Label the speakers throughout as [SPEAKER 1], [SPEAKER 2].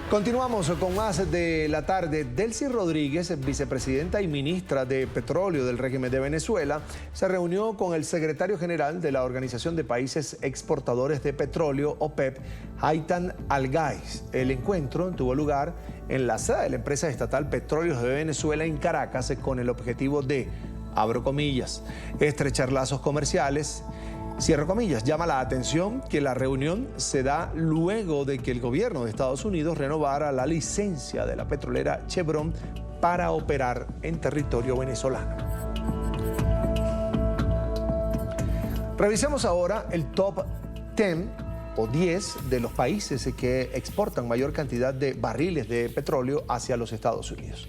[SPEAKER 1] Continuamos con más de la tarde. Delcy Rodríguez, vicepresidenta y ministra de Petróleo del régimen de Venezuela, se reunió con el secretario general de la Organización de Países Exportadores de Petróleo, OPEP, Haytham Al-Ghais. El encuentro tuvo lugar en la sede de la empresa estatal Petróleos de Venezuela en Caracas con el objetivo de, abro comillas, estrechar lazos comerciales. Cierro comillas, llama la atención que la reunión se da luego de que el gobierno de Estados Unidos renovara la licencia de la petrolera Chevron para operar en territorio venezolano. Revisemos ahora el top 10 o 10 de los países que exportan mayor cantidad de barriles de petróleo hacia los Estados Unidos.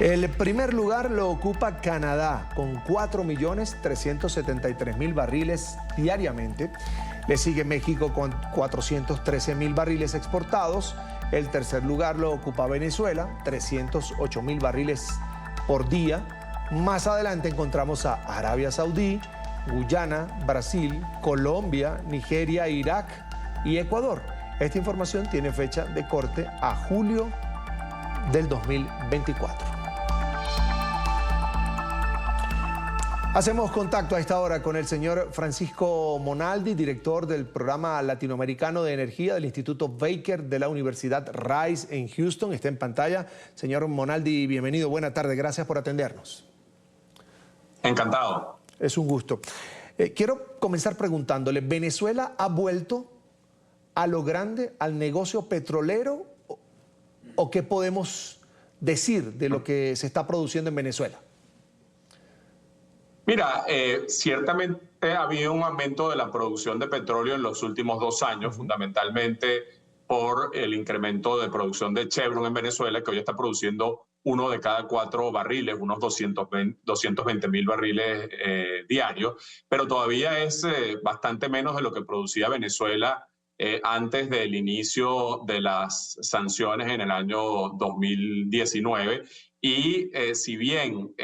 [SPEAKER 1] El primer lugar lo ocupa Canadá, con 4.373.000 barriles diariamente. Le sigue México con 413.000 barriles exportados. El tercer lugar lo ocupa Venezuela, 308.000 barriles por día. Más adelante encontramos a Arabia Saudí, Guyana, Brasil, Colombia, Nigeria, Irak y Ecuador. Esta información tiene fecha de corte a julio del 2024. Hacemos contacto a esta hora con el señor Francisco Monaldi, director del Programa Latinoamericano de Energía del Instituto Baker de la Universidad Rice en Houston. Está en pantalla. Señor Monaldi, bienvenido. Buena tarde. Gracias por atendernos.
[SPEAKER 2] Encantado.
[SPEAKER 1] Es un gusto. Quiero comenzar preguntándole, ¿Venezuela ha vuelto a lo grande, al negocio petrolero? ¿O qué podemos decir de lo que se está produciendo en Venezuela?
[SPEAKER 2] Mira, ciertamente ha habido un aumento de la producción de petróleo en los últimos 2 años, fundamentalmente por el incremento de producción de Chevron en Venezuela, que hoy está produciendo 1 de cada 4 barriles, unos 220.000 barriles diarios, pero todavía es bastante menos de lo que producía Venezuela antes del inicio de las sanciones en el año 2019. Y si bien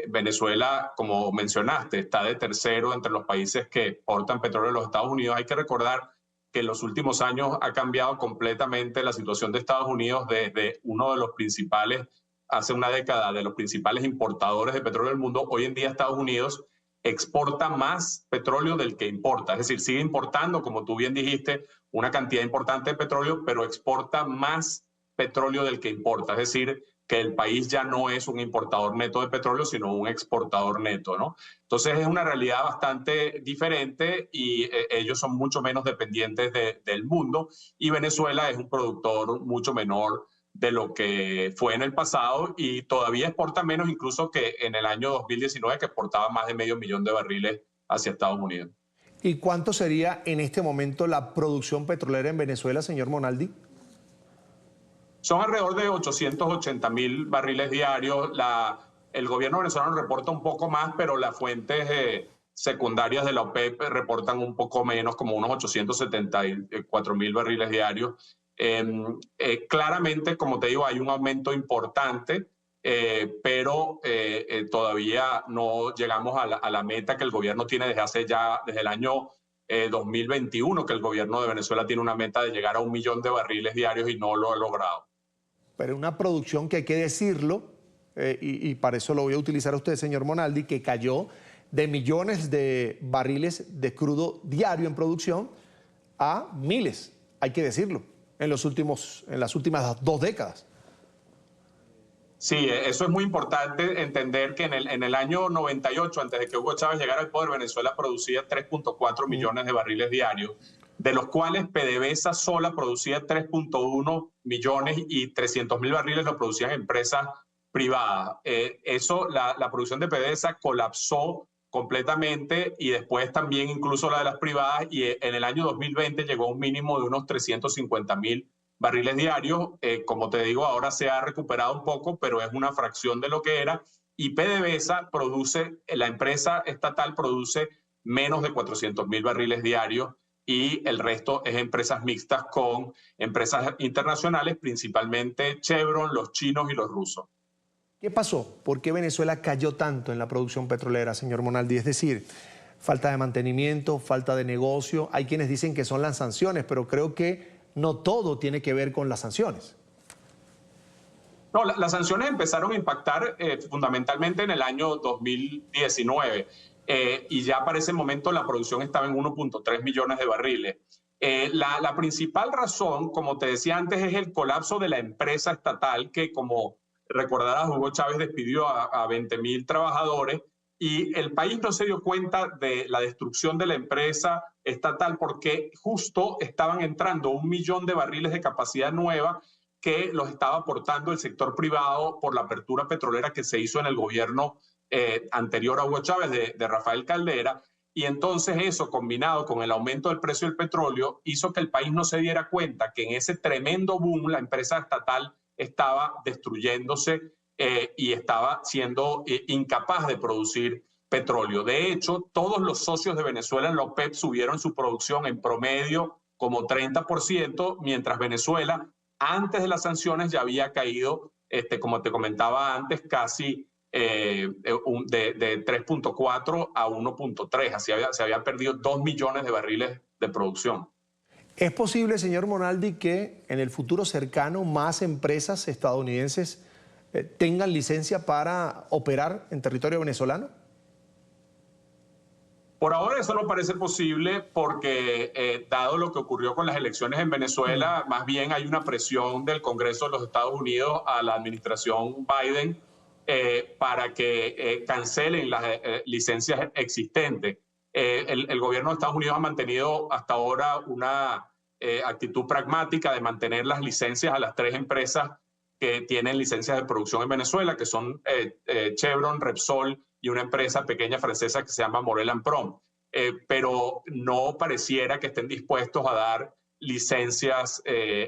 [SPEAKER 2] Venezuela, como mencionaste, está de tercero entre los países que exportan petróleo a los Estados Unidos, hay que recordar que en los últimos años ha cambiado completamente la situación de Estados Unidos desde uno de los principales, hace una década, de los principales importadores de petróleo del mundo. Hoy en día Estados Unidos exporta más petróleo del que importa. Es decir, sigue importando, como tú bien dijiste, una cantidad importante de petróleo, pero exporta más petróleo del que importa. Es decir, que el país ya no es un importador neto de petróleo, sino un exportador neto, ¿no? Entonces es una realidad bastante diferente y ellos son mucho menos dependientes del mundo, y Venezuela es un productor mucho menor de lo que fue en el pasado y todavía exporta menos incluso que en el año 2019, que exportaba más de 500.000 de barriles hacia Estados Unidos.
[SPEAKER 1] ¿Y cuánto sería en este momento la producción petrolera en Venezuela, señor Monaldi?
[SPEAKER 2] Son alrededor de 880.000 barriles diarios. El gobierno venezolano reporta un poco más, pero las fuentes secundarias de la OPEP reportan un poco menos, como unos 874.000 barriles diarios. Claramente, como te digo, hay un aumento importante, pero todavía no llegamos a la meta que el gobierno tiene desde el año 2021, que el gobierno de Venezuela tiene una meta de llegar a 1 millón de barriles diarios y no lo ha logrado.
[SPEAKER 1] Pero una producción que hay que decirlo, y para eso lo voy a utilizar a usted, señor Monaldi, que cayó de millones de barriles de crudo diario en producción a miles, hay que decirlo, en las últimas 2 décadas.
[SPEAKER 2] Sí, eso es muy importante entender que en el año 98, antes de que Hugo Chávez llegara al poder, Venezuela producía 3.4 millones de barriles diarios, de los cuales PDVSA sola producía 3.1 millones y 300.000 barriles lo producían empresas privadas. La producción de PDVSA colapsó completamente y después también incluso la de las privadas, y en el año 2020 llegó a un mínimo de unos 350.000 barriles diarios. Como te digo, ahora se ha recuperado un poco, pero es una fracción de lo que era. Y PDVSA la empresa estatal produce menos de 400.000 barriles diarios, y el resto es empresas mixtas con empresas internacionales, principalmente Chevron, los chinos y los rusos.
[SPEAKER 1] ¿Qué pasó? ¿Por qué Venezuela cayó tanto en la producción petrolera, señor Monaldi? Es decir, falta de mantenimiento, falta de negocio. Hay quienes dicen que son las sanciones, pero creo que no todo tiene que ver con las sanciones.
[SPEAKER 2] No, las sanciones empezaron a impactar fundamentalmente en el año 2019 y ya para ese momento la producción estaba en 1.3 millones de barriles. La principal razón, como te decía antes, es el colapso de la empresa estatal que, como recordarás, Hugo Chávez despidió a 20.000 trabajadores y el país no se dio cuenta de la destrucción de la empresa estatal porque justo estaban entrando 1 millón de barriles de capacidad nueva que los estaba aportando el sector privado por la apertura petrolera que se hizo en el gobierno anterior a Hugo Chávez de Rafael Caldera. Y entonces eso, combinado con el aumento del precio del petróleo, hizo que el país no se diera cuenta que en ese tremendo boom la empresa estatal estaba destruyéndose y estaba siendo incapaz de producir petróleo. De hecho, todos los socios de Venezuela en la OPEP subieron su producción en promedio como 30%, mientras Venezuela antes de las sanciones ya había caído, como te comentaba antes, casi de 3.4 a 1.3. Así se había perdido 2 millones de barriles de producción.
[SPEAKER 1] ¿Es posible, señor Monaldi, que en el futuro cercano más empresas estadounidenses tengan licencia para operar en territorio venezolano?
[SPEAKER 2] Por ahora eso no parece posible porque, dado lo que ocurrió con las elecciones en Venezuela, más bien hay una presión del Congreso de los Estados Unidos a la administración Biden para que cancelen las licencias existentes. El gobierno de Estados Unidos ha mantenido hasta ahora una actitud pragmática de mantener las licencias a las 3 empresas que tienen licencias de producción en Venezuela, que son Chevron, Repsol y una empresa pequeña francesa que se llama Morel-Prom. Pero no pareciera que estén dispuestos a dar licencias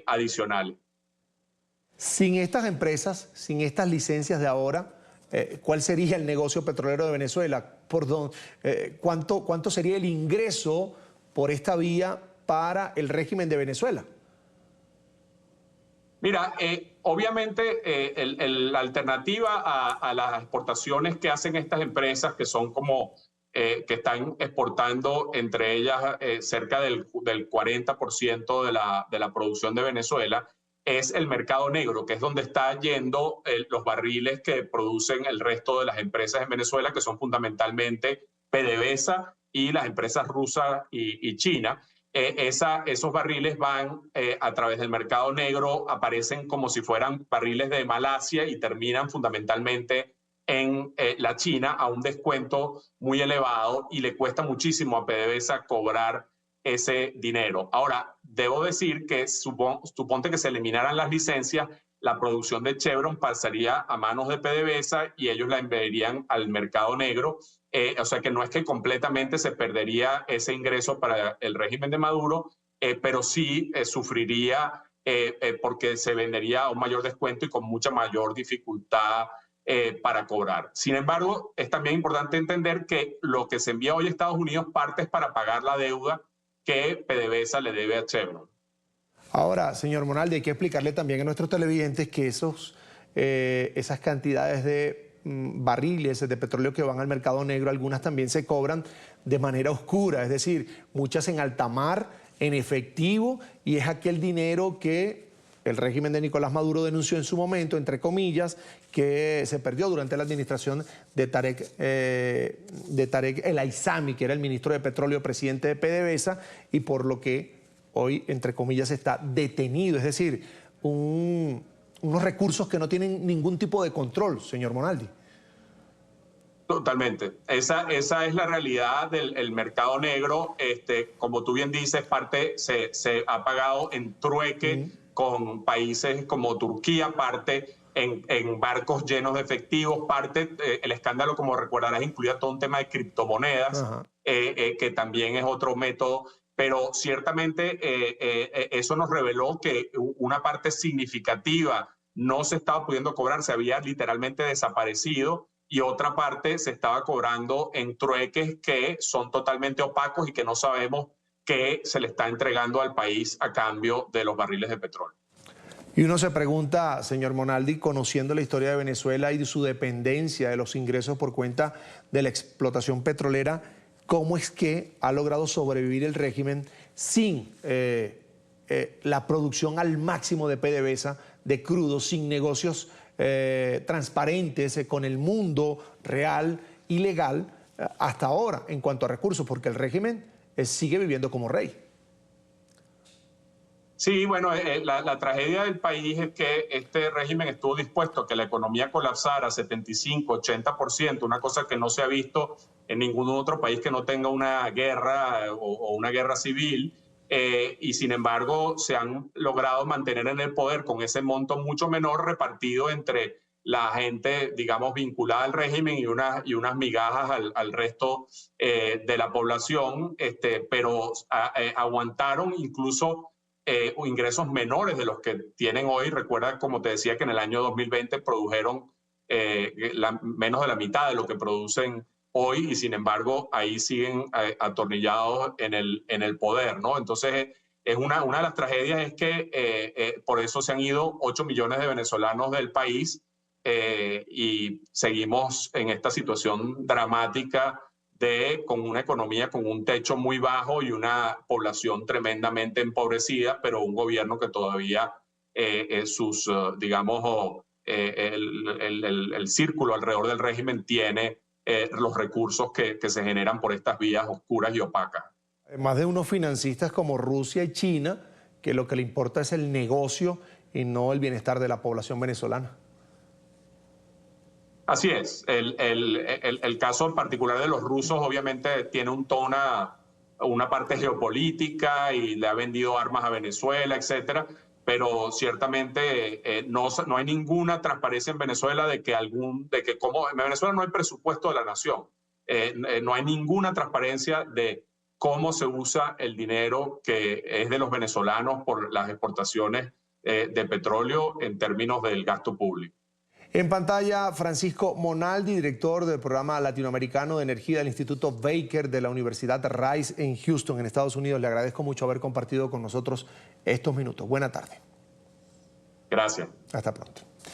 [SPEAKER 2] adicionales.
[SPEAKER 1] Sin estas empresas, sin estas licencias de ahora, ¿cuál sería el negocio petrolero de Venezuela? ¿Cuánto sería el ingreso por esta vía para el régimen de Venezuela?
[SPEAKER 2] Mira, obviamente la alternativa a las exportaciones que hacen estas empresas, que son como que están exportando entre ellas cerca del 40% de la producción de Venezuela, es el mercado negro, que es donde están yendo los barriles que producen el resto de las empresas en Venezuela, que son fundamentalmente PDVSA y las empresas rusas y China. Esos barriles van a través del mercado negro, aparecen como si fueran barriles de Malasia y terminan fundamentalmente en la China a un descuento muy elevado y le cuesta muchísimo a PDVSA cobrar ese dinero. Ahora, debo decir que suponte que se eliminaran las licencias, la producción de Chevron pasaría a manos de PDVSA y ellos la enviarían al mercado negro. O sea que no es que completamente se perdería ese ingreso para el régimen de Maduro, pero sí sufriría porque se vendería a un mayor descuento y con mucha mayor dificultad para cobrar. Sin embargo, es también importante entender que lo que se envía hoy a Estados Unidos parte es para pagar la deuda que PDVSA le debe a Chevron.
[SPEAKER 1] Ahora, señor Monaldi, hay que explicarle también a nuestros televidentes que esas cantidades de barriles de petróleo que van al mercado negro, algunas también se cobran de manera oscura, es decir, muchas en alta mar, en efectivo, y es aquel dinero que el régimen de Nicolás Maduro denunció en su momento, entre comillas, que se perdió durante la administración de Tarek El Aissami, que era el ministro de Petróleo, presidente de PDVSA, y por lo que hoy, entre comillas, está detenido. Es decir, unos recursos que no tienen ningún tipo de control, señor Monaldi.
[SPEAKER 2] Totalmente. Esa es la realidad del mercado negro. Como tú bien dices, parte se ha pagado en trueque con países como Turquía, parte en barcos llenos de efectivos, parte el escándalo, como recordarás, incluía todo un tema de criptomonedas, que también es otro método. Pero ciertamente eso nos reveló que una parte significativa no se estaba pudiendo cobrar, se había literalmente desaparecido, y otra parte se estaba cobrando en trueques que son totalmente opacos y que no sabemos qué se le está entregando al país a cambio de los barriles de petróleo.
[SPEAKER 1] Y uno se pregunta, señor Monaldi, conociendo la historia de Venezuela y de su dependencia de los ingresos por cuenta de la explotación petrolera, ¿cómo es que ha logrado sobrevivir el régimen sin la producción al máximo de PDVSA, de crudo, sin negocios transparentes con el mundo real y legal hasta ahora en cuanto a recursos, porque el régimen sigue viviendo como rey.
[SPEAKER 2] Sí, bueno, la tragedia del país es que este régimen estuvo dispuesto a que la economía colapsara 75, 80%, una cosa que no se ha visto en ningún otro país que no tenga una guerra o una guerra civil, y sin embargo se han logrado mantener en el poder con ese monto mucho menor repartido entre la gente, digamos, vinculada al régimen y unas migajas al resto de la población, pero aguantaron incluso ingresos menores de los que tienen hoy. Recuerda, como te decía, que en el año 2020 produjeron menos de la mitad de lo que producen hoy y sin embargo ahí siguen atornillados en el poder, ¿no? Entonces, una de las tragedias es que por eso se han ido 8 millones de venezolanos del país y seguimos en esta situación dramática con una economía con un techo muy bajo y una población tremendamente empobrecida, pero un gobierno que todavía digamos, el círculo alrededor del régimen tiene los recursos que se generan por estas vías oscuras y opacas.
[SPEAKER 1] Además de unos financistas como Rusia y China, que lo que le importa es el negocio y no el bienestar de la población venezolana.
[SPEAKER 2] Así es. El caso en particular de los rusos obviamente tiene un tono, una parte geopolítica y le ha vendido armas a Venezuela, etcétera, pero ciertamente no hay ninguna transparencia en Venezuela de que como en Venezuela no hay presupuesto de la nación, no hay ninguna transparencia de cómo se usa el dinero que es de los venezolanos por las exportaciones de petróleo en términos del gasto público.
[SPEAKER 1] En pantalla, Francisco Monaldi, director del Programa Latinoamericano de Energía del Instituto Baker de la Universidad Rice en Houston, en Estados Unidos. Le agradezco mucho haber compartido con nosotros estos minutos. Buena tarde.
[SPEAKER 2] Gracias.
[SPEAKER 1] Hasta pronto.